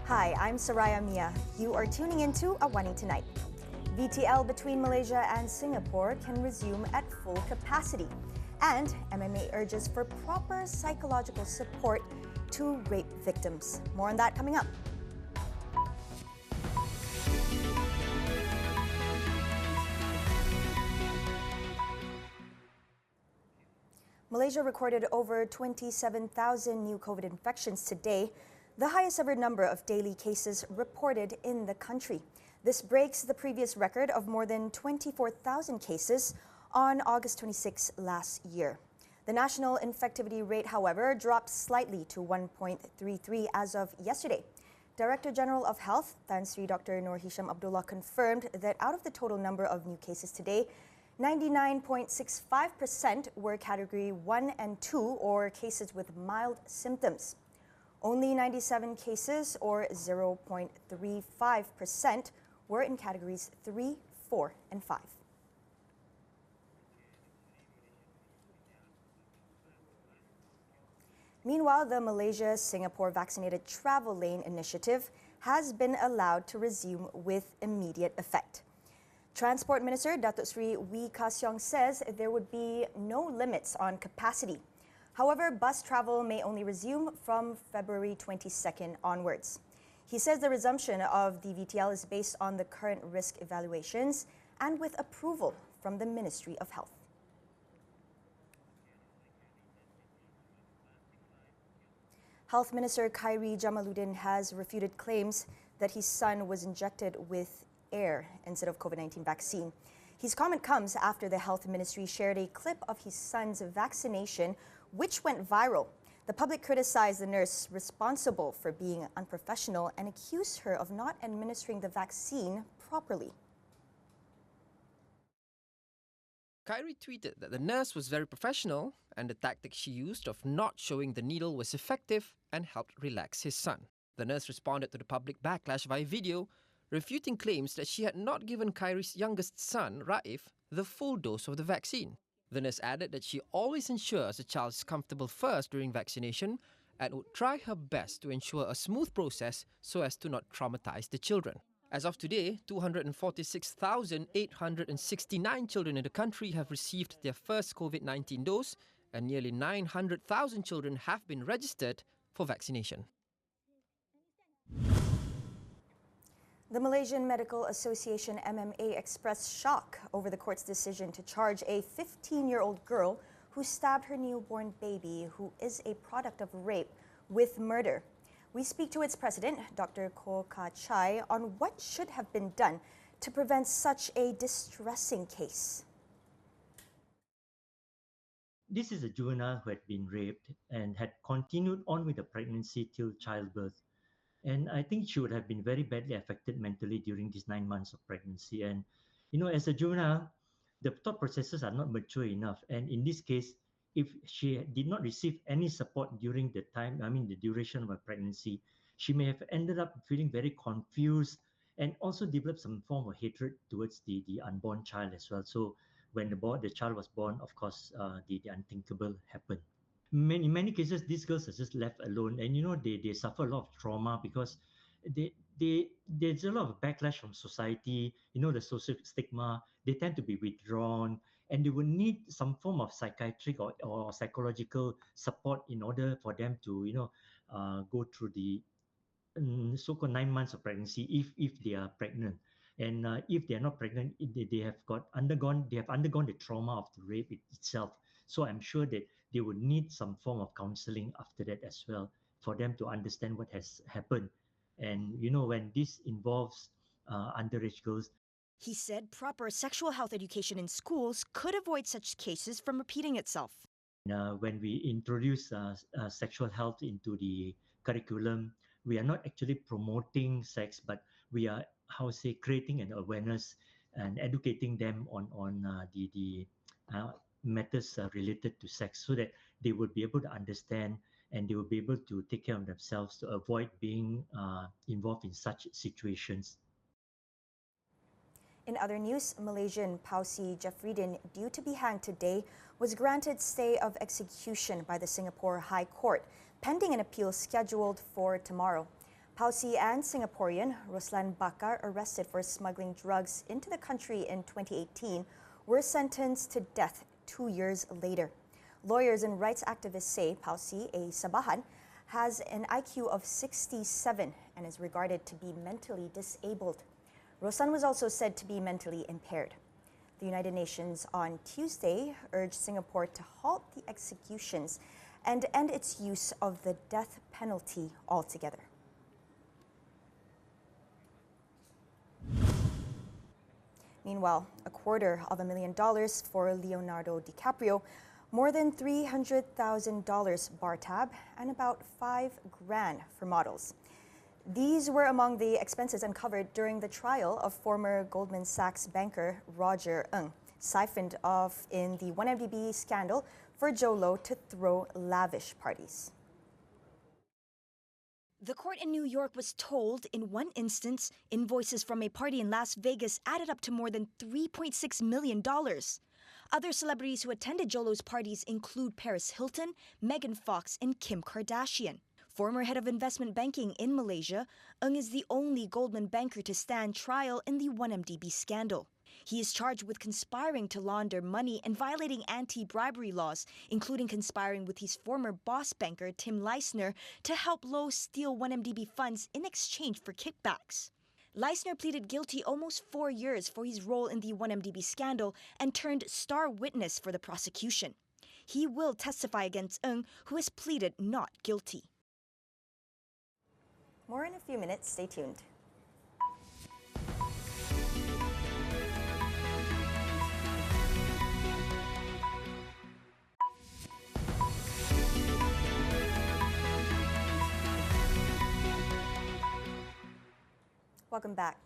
Hi, I'm Saraya Mia. You are tuning into AWANI Tonight. VTL between Malaysia and Singapore can resume at full capacity. And MMA urges for proper psychological support to rape victims. More on that coming up. Malaysia recorded over 27,000 new COVID infections today, the highest ever number of daily cases reported in the country. This breaks the previous record of more than 24,000 cases on August 26 last year. The national infectivity rate, however, dropped slightly to 1.33 as of yesterday. Director General of Health, Tan Sri Dr. Nur Hisham Abdullah, confirmed that out of the total number of new cases today, 99.65% were Category 1 and 2 or cases with mild symptoms. Only 97 cases or 0.35% were in Categories 3, 4 and 5. Meanwhile, the Malaysia-Singapore Vaccinated Travel Lane initiative has been allowed to resume with immediate effect. Transport Minister Datuk Sri Wee Ka Siong says there would be no limits on capacity. However, bus travel may only resume from February 22nd onwards. He says the resumption of the VTL is based on the current risk evaluations and with approval from the Ministry of Health. Health Minister Khairi Jamaluddin has refuted claims that his son was injected with air instead of COVID-19 vaccine. His comment comes after the Health Ministry shared a clip of his son's vaccination, which went viral. The public criticized the nurse responsible for being unprofessional and accused her of not administering the vaccine properly. Khairi tweeted that the nurse was very professional and the tactic she used of not showing the needle was effective and helped relax his son. The nurse responded to the public backlash via video, refuting claims that she had not given Khairi's youngest son, Raif, the full dose of the vaccine. The nurse added that she always ensures the child is comfortable first during vaccination and would try her best to ensure a smooth process so as to not traumatize the children. As of today, 246,869 children in the country have received their first COVID-19 dose and nearly 900,000 children have been registered for vaccination. The Malaysian Medical Association MMA expressed shock over the court's decision to charge a 15-year-old girl who stabbed her newborn baby, who is a product of rape, with murder. We speak to its president, Dr. Koh Ka Chai, on what should have been done to prevent such a distressing case. This is a juvenile who had been raped and had continued on with the pregnancy till childbirth. And I think she would have been very badly affected mentally during these 9 months of pregnancy. And, as a juvenile, the thought processes are not mature enough. And in this case, if she did not receive any support during the duration of her pregnancy, she may have ended up feeling very confused and also developed some form of hatred towards the unborn child as well. So when the child was born, of course, the unthinkable happened. In many cases, these girls are just left alone, and they suffer a lot of trauma because there's a lot of backlash from society. The social stigma. They tend to be withdrawn, and they will need some form of psychiatric or psychological support in order for them to go through the so-called 9 months of pregnancy if they are pregnant. And if they are not pregnant, they have undergone the trauma of the rape itself. So I'm sure that they would need some form of counseling after that as well for them to understand what has happened. And when this involves underage girls. He said proper sexual health education in schools could avoid such cases from repeating itself. When we introduce sexual health into the curriculum, we are not actually promoting sex, but we are creating an awareness and educating them on the matters related to sex, so that they would be able to understand and they will be able to take care of themselves to avoid being involved in such situations. In other news, Malaysian Pausi Jafridin, due to be hanged today, was granted stay of execution by the Singapore High Court, pending an appeal scheduled for tomorrow. Pausi and Singaporean Roslan Bakar, arrested for smuggling drugs into the country in 2018, were sentenced to death 2 years later. Lawyers and rights activists say Pausi, a Sabahan, has an IQ of 67 and is regarded to be mentally disabled. Roslan was also said to be mentally impaired. The United Nations on Tuesday urged Singapore to halt the executions and end its use of the death penalty altogether. Meanwhile, $250,000 for Leonardo DiCaprio, more than $300,000 bar tab, and about $5,000 for models. These were among the expenses uncovered during the trial of former Goldman Sachs banker Roger Ng, siphoned off in the 1MDB scandal for Joe Low to throw lavish parties. The court in New York was told, in one instance, invoices from a party in Las Vegas added up to more than $3.6 million. Other celebrities who attended Jolo's parties include Paris Hilton, Megan Fox, and Kim Kardashian. Former head of investment banking in Malaysia, Ng is the only Goldman banker to stand trial in the 1MDB scandal. He is charged with conspiring to launder money and violating anti-bribery laws, including conspiring with his former boss banker, Tim Leissner, to help Low steal 1MDB funds in exchange for kickbacks. Leissner pleaded guilty almost 4 years for his role in the 1MDB scandal and turned star witness for the prosecution. He will testify against Ng, who has pleaded not guilty. More in a few minutes. Stay tuned. Welcome back.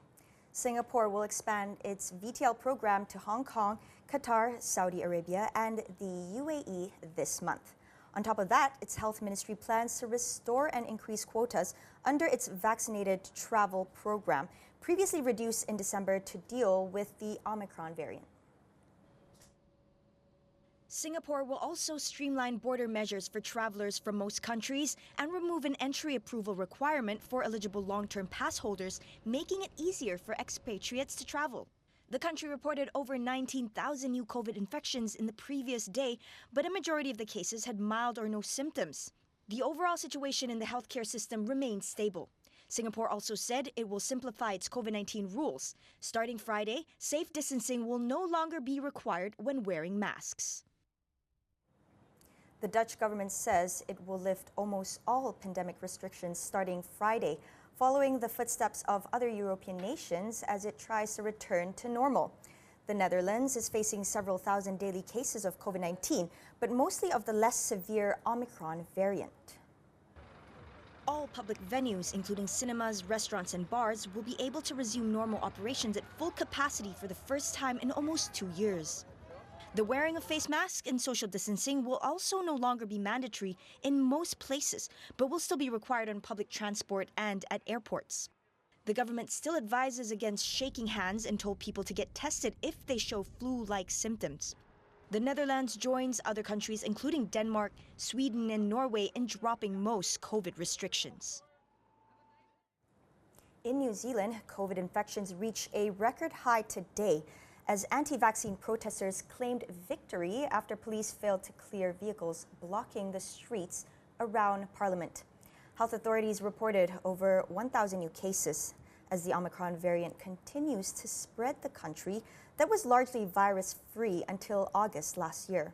Singapore will expand its VTL program to Hong Kong, Qatar, Saudi Arabia, and the UAE this month. On top of that, its health ministry plans to restore and increase quotas under its vaccinated travel program, previously reduced in December to deal with the Omicron variant. Singapore will also streamline border measures for travelers from most countries and remove an entry approval requirement for eligible long-term pass holders, making it easier for expatriates to travel. The country reported over 19,000 new COVID infections in the previous day, but a majority of the cases had mild or no symptoms. The overall situation in the healthcare system remains stable. Singapore also said it will simplify its COVID-19 rules. Starting Friday, safe distancing will no longer be required when wearing masks. The Dutch government says it will lift almost all pandemic restrictions starting Friday, following the footsteps of other European nations as it tries to return to normal. The Netherlands is facing several thousand daily cases of COVID-19, but mostly of the less severe Omicron variant. All public venues, including cinemas, restaurants, and bars, will be able to resume normal operations at full capacity for the first time in almost 2 years. The wearing of face masks and social distancing will also no longer be mandatory in most places, but will still be required on public transport and at airports. The government still advises against shaking hands and told people to get tested if they show flu-like symptoms. The Netherlands joins other countries, including Denmark, Sweden, and Norway, in dropping most COVID restrictions. In New Zealand, COVID infections reached a record high today as anti-vaccine protesters claimed victory after police failed to clear vehicles blocking the streets around Parliament. Health authorities reported over 1,000 new cases as the Omicron variant continues to spread the country that was largely virus-free until August last year.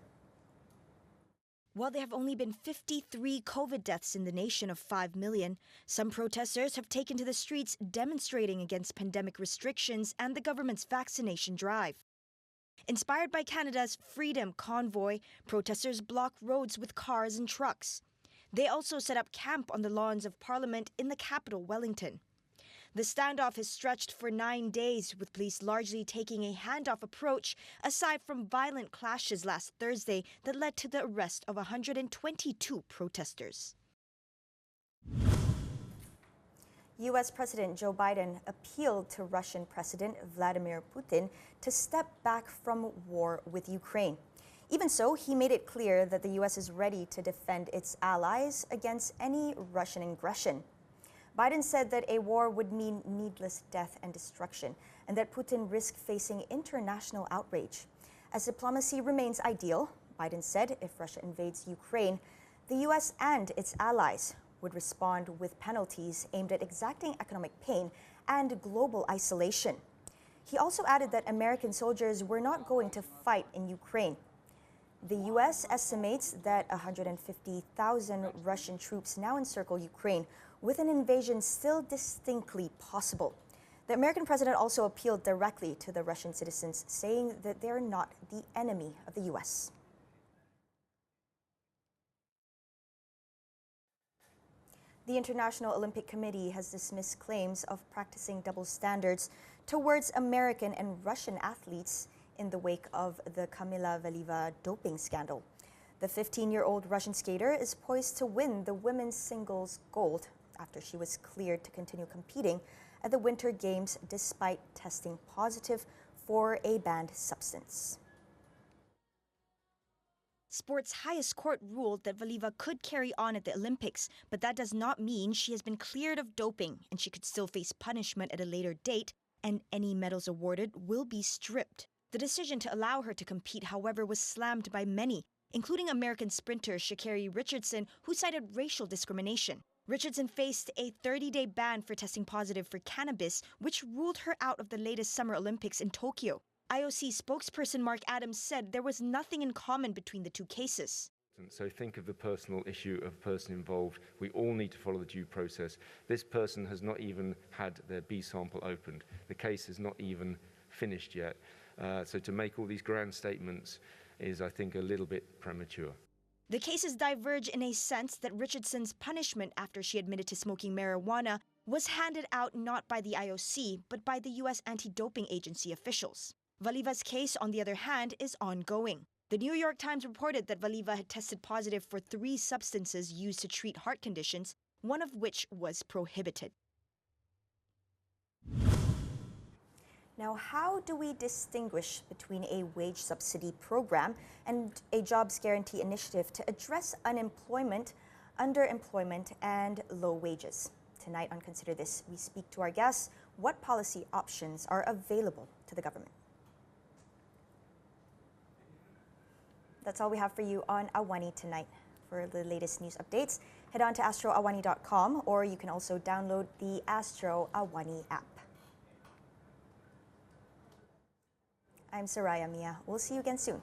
While there have only been 53 COVID deaths in the nation of 5 million, some protesters have taken to the streets demonstrating against pandemic restrictions and the government's vaccination drive. Inspired by Canada's Freedom Convoy, protesters block roads with cars and trucks. They also set up camp on the lawns of Parliament in the capital, Wellington. The standoff has stretched for 9 days, with police largely taking a handoff approach, aside from violent clashes last Thursday that led to the arrest of 122 protesters. U.S. President Joe Biden appealed to Russian President Vladimir Putin to step back from war with Ukraine. Even so, he made it clear that the U.S. is ready to defend its allies against any Russian aggression. Biden said that a war would mean needless death and destruction, and that Putin risked facing international outrage. As diplomacy remains ideal, Biden said if Russia invades Ukraine, the U.S. and its allies would respond with penalties aimed at exacting economic pain and global isolation. He also added that American soldiers were not going to fight in Ukraine. The U.S. estimates that 150,000 Russian troops now encircle Ukraine, with an invasion still distinctly possible. The American president also appealed directly to the Russian citizens, saying that they're not the enemy of the U.S. The International Olympic Committee has dismissed claims of practicing double standards towards American and Russian athletes in the wake of the Kamila Valieva doping scandal. The 15-year-old Russian skater is poised to win the women's singles gold after she was cleared to continue competing at the Winter Games despite testing positive for a banned substance. Sport's highest court ruled that Valieva could carry on at the Olympics, but that does not mean she has been cleared of doping and she could still face punishment at a later date, and any medals awarded will be stripped. The decision to allow her to compete, however, was slammed by many, including American sprinter Sha'Carri Richardson, who cited racial discrimination. Richardson faced a 30-day ban for testing positive for cannabis, which ruled her out of the latest Summer Olympics in Tokyo. IOC spokesperson Mark Adams said there was nothing in common between the two cases. So think of the personal issue of the person involved. We all need to follow the due process. This person has not even had their B sample opened. The case is not even finished yet. So to make all these grand statements is, I think, a little bit premature. The cases diverge in a sense that Richardson's punishment after she admitted to smoking marijuana was handed out not by the IOC, but by the U.S. anti-doping agency officials. Valieva's case, on the other hand, is ongoing. The New York Times reported that Valieva had tested positive for 3 substances used to treat heart conditions, one of which was prohibited. Now, how do we distinguish between a wage subsidy program and a jobs guarantee initiative to address unemployment, underemployment, and low wages? Tonight on Consider This, we speak to our guests what policy options are available to the government. That's all we have for you on AWANI tonight. For the latest news updates, head on to astroawani.com, or you can also download the Astro AWANI app. I'm Saraya Mia. We'll see you again soon.